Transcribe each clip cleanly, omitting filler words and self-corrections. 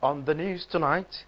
On the news tonight,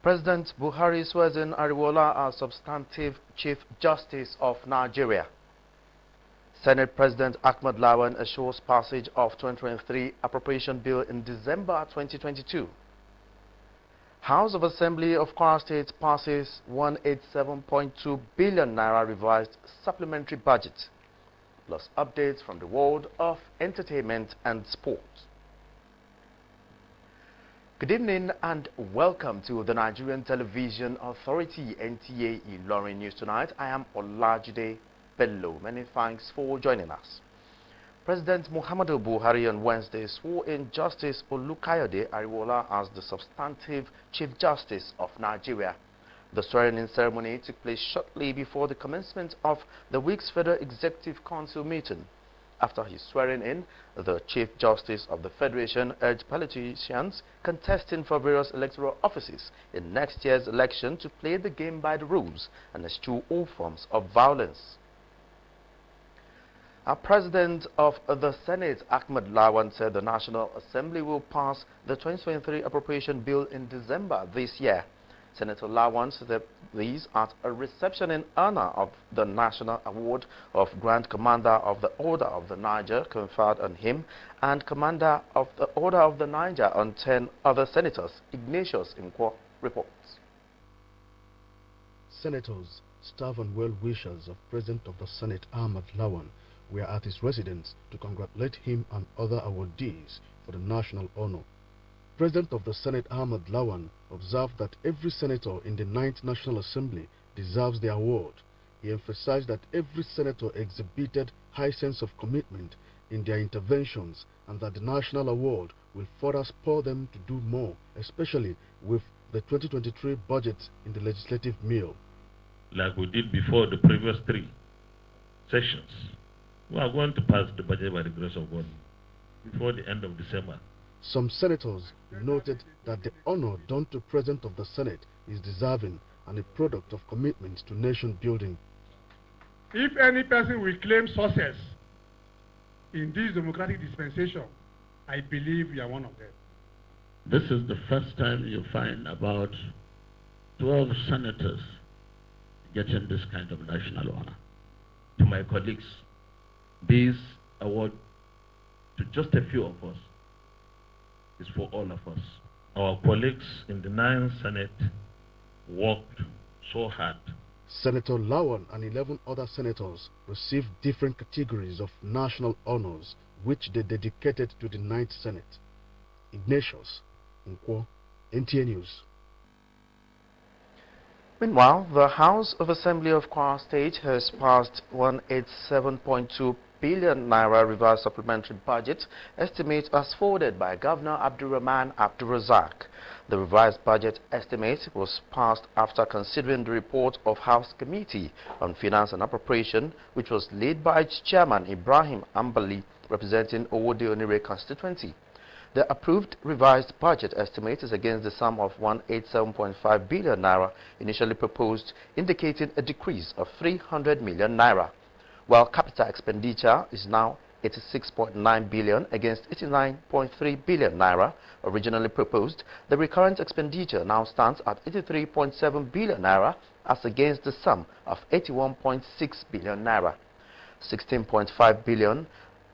President Buhari swears in Ariwola as substantive Chief Justice of Nigeria. Senate President Ahmed Lawan assures passage of 2023 appropriation bill in December 2022. House of Assembly of Kwara State passes 187.2 billion naira revised supplementary budget, plus updates from the world of entertainment and sports. Good evening and welcome to the Nigerian Television Authority NTA ILORIN News Tonight. I am Olajide Bello. Many thanks for joining us. President Muhammadu Buhari on Wednesday swore in Justice Olukayode Ariwola as the substantive Chief Justice of Nigeria. The swearing-in ceremony took place shortly before the commencement of the week's Federal Executive Council meeting. After his swearing in, the Chief Justice of the Federation urged politicians contesting for various electoral offices in next year's election to play the game by the rules and eschew all forms of violence. Our President of the Senate, Ahmed Lawan, said the National Assembly will pass the 2023 appropriation bill in December this year. Senator Lawan said these at a reception in honor of the National Award of Grand Commander of the Order of the Niger conferred on him and Commander of the Order of the Niger on 10 other senators. Ignatius Nkwo reports. Senators, staff and well-wishers of President of the Senate Ahmed Lawan were at his residence to congratulate him and other awardees for the national honor. President of the Senate Ahmed Lawan observed that every senator in the 9th National Assembly deserves the award. He emphasized that every senator exhibited high sense of commitment in their interventions and that the national award will further spur them to do more, especially with the 2023 budget in the legislative meal. Like we did before the previous 3 sessions, we are going to pass the budget by the grace of God before the end of December. Some senators noted that the honor done to President of the Senate is deserving and a product of commitment to nation building. If any person will claim success in this democratic dispensation, I believe we are one of them. This is the first time you find about 12 senators getting this kind of national honor. To my colleagues, this award to just a few of us is for all of us. Our colleagues in the 9th Senate worked so hard. Senator Lawan and 11 other senators received different categories of national honors which they dedicated to the 9th Senate. Ignatius Nkwo, NTA News. Meanwhile, the House of Assembly of Kwara State has passed 187.2 billion naira revised supplementary budget estimate as forwarded by Governor Abdulrahman Abdulrazak. The revised budget estimate was passed after considering the report of House Committee on Finance and Appropriation, which was led by its chairman Ibrahim Ambali, representing Owode Onire constituency. The approved revised budget estimate is against the sum of 187.5 billion naira initially proposed, indicating a decrease of 300 million naira. While capital expenditure is now 86.9 billion against 89.3 billion naira originally proposed, the recurrent expenditure now stands at 83.7 billion naira as against the sum of 81.6 billion naira. 16.5 billion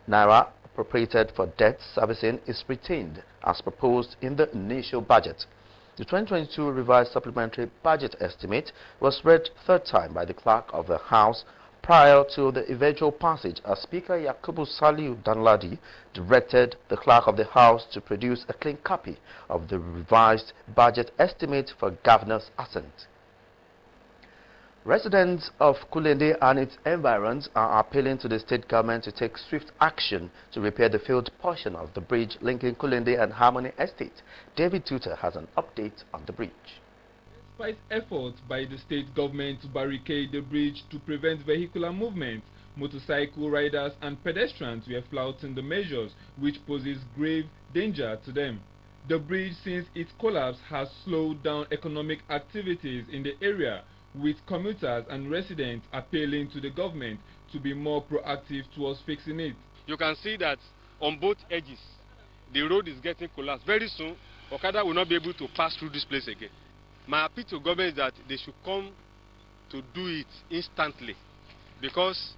naira appropriated for debt servicing is retained as proposed in the initial budget. The 2022 revised supplementary budget estimate was read third time by the Clerk of the House prior to the eventual passage, as Speaker Yakubu Saliu Danladi directed the Clerk of the House to produce a clean copy of the revised budget estimate for Governor's assent. Residents of Kulende and its environs are appealing to the state government to take swift action to repair the failed portion of the bridge linking Kulende and Harmony Estate. David Tutor has an update on the bridge. Despite efforts by the state government to barricade the bridge to prevent vehicular movement, motorcycle riders and pedestrians were flouting the measures, which poses grave danger to them. The bridge, since its collapse, has slowed down economic activities in the area, with commuters and residents appealing to the government to be more proactive towards fixing it. You can see that on both edges, the road is getting collapsed. Very soon, Okada will not be able to pass through this place again. My appeal to government is that they should come to do it instantly, because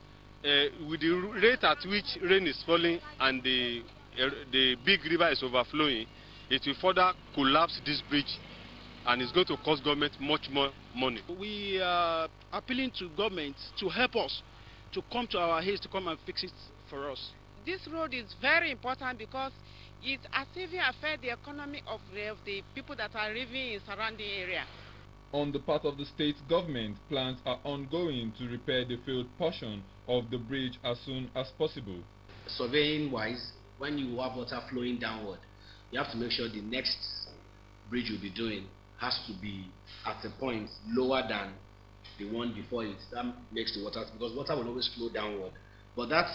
with the rate at which rain is falling and the big river is overflowing, it will further collapse this bridge, and it's going to cost government much more money. We are appealing to government to help us, to come to our aid, to come and fix it for us. This road is very important because it actively affects the economy of the people that are living in surrounding area. On the part of the state government, plans are ongoing to repair the failed portion of the bridge as soon as possible. Surveying wise, when you have water flowing downward, you have to make sure the next bridge you'll be doing has to be at a point lower than the one before it. That makes the water, because water will always flow downward. But that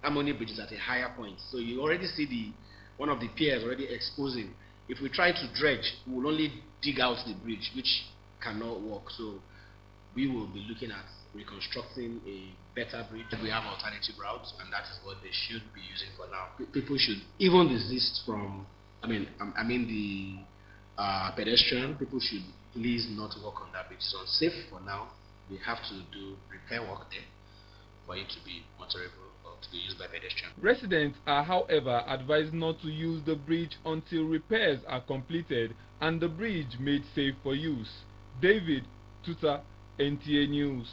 Harmony bridge is at a higher point. So you already see one of the piers already exposing. If we try to dredge, we will only dig out the bridge, which cannot work. So we will be looking at reconstructing a better bridge. We have alternative routes, and that is what they should be using for now. People should even desist from, the pedestrian. People should please not walk on that bridge. It's unsafe for now. We have to do repair work there for it to be motorable or to be used by pedestrians. Residents are, however, advised not to use the bridge until repairs are completed and the bridge made safe for use. David Tuta, NTA News.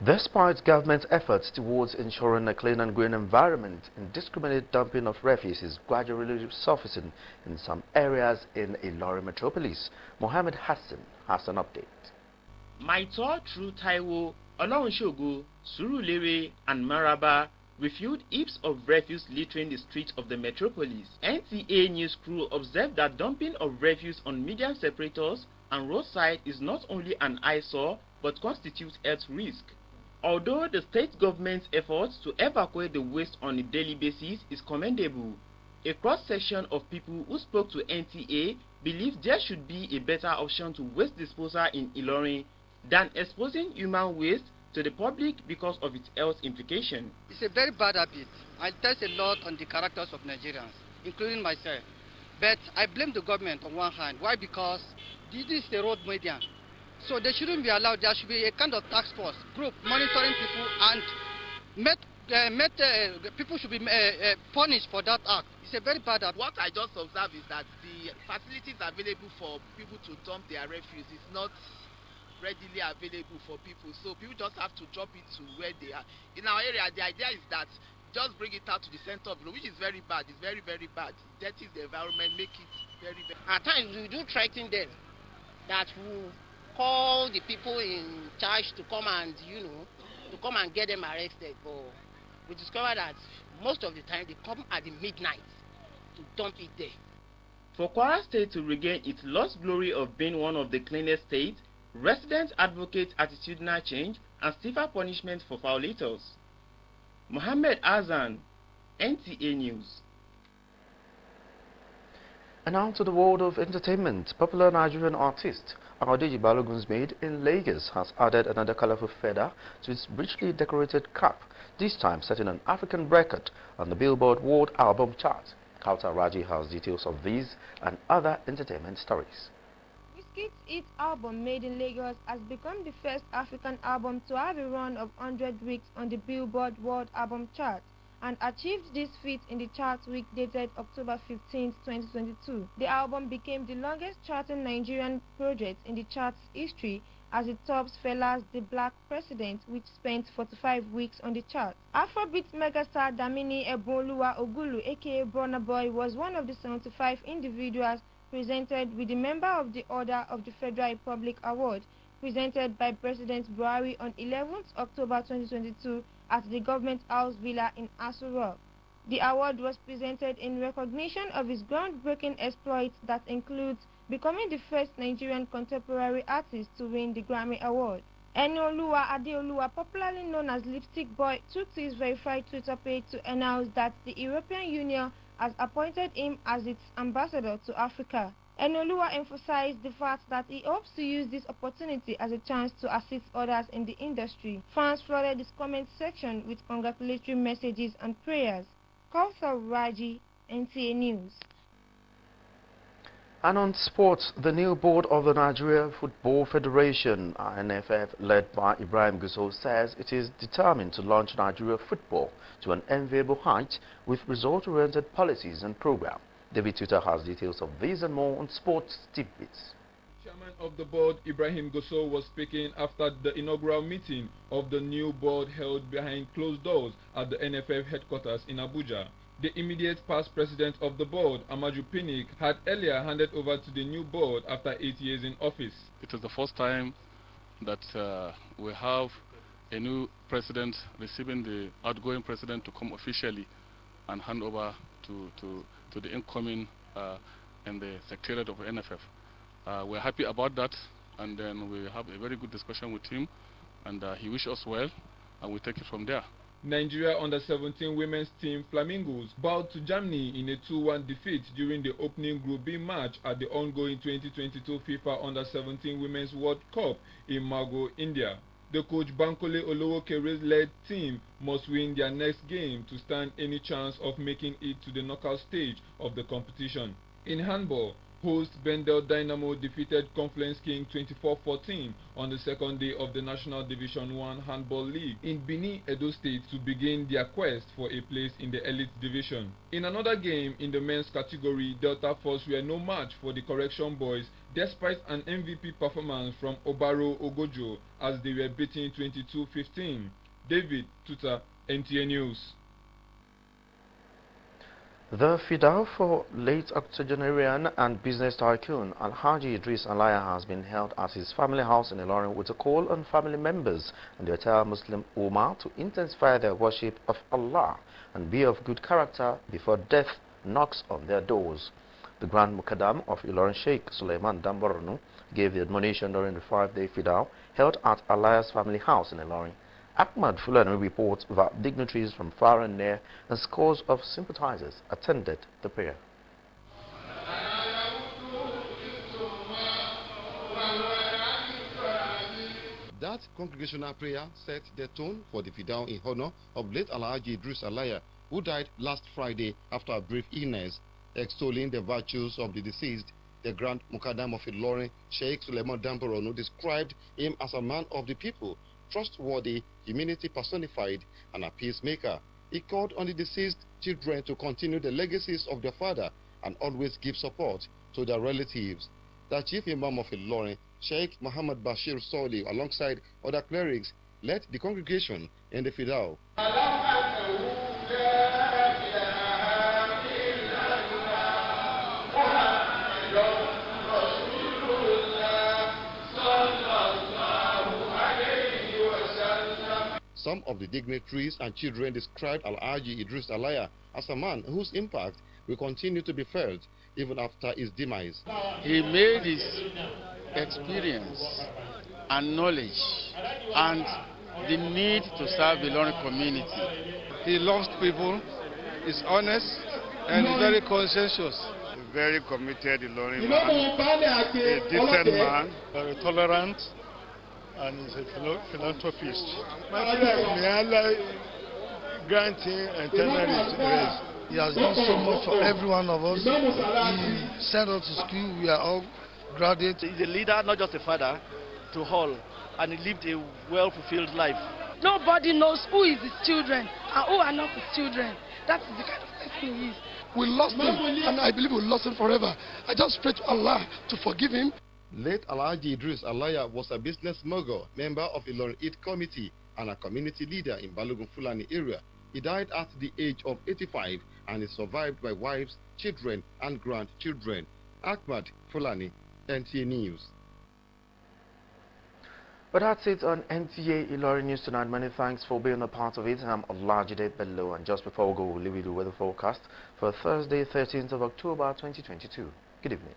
Despite government's efforts towards ensuring a clean and green environment, indiscriminate dumping of refuse is gradually surfacing in some areas in Ilorin metropolis. Mohammed Hassan has an update. My tour through Taiwo, Olawunshogo, Surulere and Maraba reviewed heaps of refuse littering the streets of the metropolis. NTA news crew observed that dumping of refuse on medium separators and roadside is not only an eyesore but constitutes health risk. Although the state government's efforts to evacuate the waste on a daily basis is commendable, a cross-section of people who spoke to NTA believe there should be a better option to waste disposal in Ilorin than exposing human waste to the public because of its health implication. It's a very bad habit. It tells a lot on the characters of Nigerians, including myself. But I blame the government on one hand. Why? Because this is the road median. So they shouldn't be allowed. There should be a kind of task force group monitoring people, and people should be punished for that act. It's a very bad act. What I just observed is that the facilities available for people to dump their refuse is not readily available for people. So people just have to drop it to where they are. In our area, the idea is that just bring it out to the center of the road, which is very bad. It's very, very bad. It dirties the environment, make it very bad. At times we do threaten them that we call the people in charge to come and, get them arrested. But we discovered that most of the time they come at the midnight to dump it there. For Kwara State to regain its lost glory of being one of the cleanest states, residents advocate attitudinal change and stiffer punishment for violators. Mohammed Azan, NTA News. And now to the world of entertainment. Popular Nigerian artist Adeji Balogun's maid in Lagos has added another colorful feather to its richly decorated cap, this time setting an African record on the Billboard World Album Chart. Kauta Raji has details of these and other entertainment stories. Wizkid's hit album Made in Lagos has become the first African album to have a run of 100 weeks on the Billboard World Album Chart, and achieved this feat in the chart week dated October 15, 2022. The album became the longest charting Nigerian project in the chart's history, as it tops Fela's The Black President, which spent 45 weeks on the chart. Afrobeat megastar Damini Eboluwa Ogulu, aka Burna Boy, was one of the 75 individuals presented with the Member of the Order of the Federal Republic Award, presented by President Buhari on 11th October 2022 at the Government House Villa in Aso Rock. The award was presented in recognition of his groundbreaking exploits that includes becoming the first Nigerian contemporary artist to win the Grammy Award. Enioluwa Adeoluwa, popularly known as Lipstick Boy, took to his verified Twitter page to announce that the European Union has appointed him as its ambassador to Africa. Enioluwa emphasized the fact that he hopes to use this opportunity as a chance to assist others in the industry. Fans flooded his comment section with congratulatory messages and prayers. Kauta Raji, NTA News. And on sports, the new board of the Nigeria Football Federation, NFF, led by Ibrahim Gusau, says it is determined to launch Nigeria football to an enviable height with result-oriented policies and programs. David Tutor has details of these and more on sports tidbits. Chairman of the board, Ibrahim Gusau, was speaking after the inaugural meeting of the new board held behind closed doors at the NFF headquarters in Abuja. The immediate past president of the board, Amaju Pinnick, had earlier handed over to the new board after 8 years in office. It is the first time that we have a new president receiving the outgoing president to come officially and hand over to the incoming and the secretariat of NFF. We're happy about that, and then we have a very good discussion with him, and he wishes us well, and we take it from there. Nigeria under-17 women's team Flamingos bowed to Germany in a 2-1 defeat during the opening Group B match at the ongoing 2022 FIFA under-17 Women's World Cup in Margo, India. The coach Bankole Olowokere's-led team must win their next game to stand any chance of making it to the knockout stage of the competition. In handball, host Bendel Dynamo defeated Confluence King 24-14 on the second day of the National Division 1 Handball League in Benin, Edo State to begin their quest for a place in the elite division. In another game in the men's category, Delta Force were no match for the Correction Boys despite an MVP performance from Obaro Ogojo as they were beaten 22-15. David Tuta, NTA News. The fidal for late octogenarian and business tycoon Alhaji Idris Alaya has been held at his family house in Ilorin with a call on family members and the entire Muslim Ummah to intensify their worship of Allah and be of good character before death knocks on their doors. The Grand Muqaddam of Ilorin Sheikh Suleiman Damborno gave the admonition during the 5-day fidal held at Alaya's family house in Ilorin. Ahmad Fulani reports that dignitaries from far and near and scores of sympathizers attended the prayer. That congregational prayer set the tone for the fidal in honor of late Alhaji Idris Alaya, who died last Friday after a brief illness. Extolling the virtues of the deceased, the Grand Muqaddam of Ilorin, Sheikh Suleiman Damborno, described him as a man of the people, trustworthy, humanity personified, and a peacemaker. He called on the deceased children to continue the legacies of their father and always give support to their relatives. The Chief Imam of Ilorin, Sheikh Muhammad Bashir Soli, alongside other clerics, led the congregation in the fidal. Some of the dignitaries and children described Alhaji Idris Alaya as a man whose impact will continue to be felt even after his demise. He made his experience and knowledge and the need to serve the Ilorin community. He loves people, is honest, and very conscientious. A very committed Ilorin man, a decent man, very tolerant, and is a philanthropist. My prayer, may Allah grant him eternal rest. He has done so much for every one of us. He sent us to school. We are all graduates. He's a leader, not just a father, to all, and he lived a well-fulfilled life. Nobody knows who is his children and who are not his children. That is the kind of person he is. We lost him, and I believe we lost him forever. I just pray to Allah to forgive him. Late Alhaji Idris Alaya was a business mogul, member of Ilorin Eid Committee, and a community leader in Balogun Fulani area. He died at the age of 85 and is survived by wives, children, and grandchildren. Ahmad Fulani, NTA News. But that's it on NTA ILORIN News Tonight. Many thanks for being a part of it. I'm Olajide Bello, and just before we go, we'll leave you the weather forecast for Thursday, 13th of October, 2022. Good evening.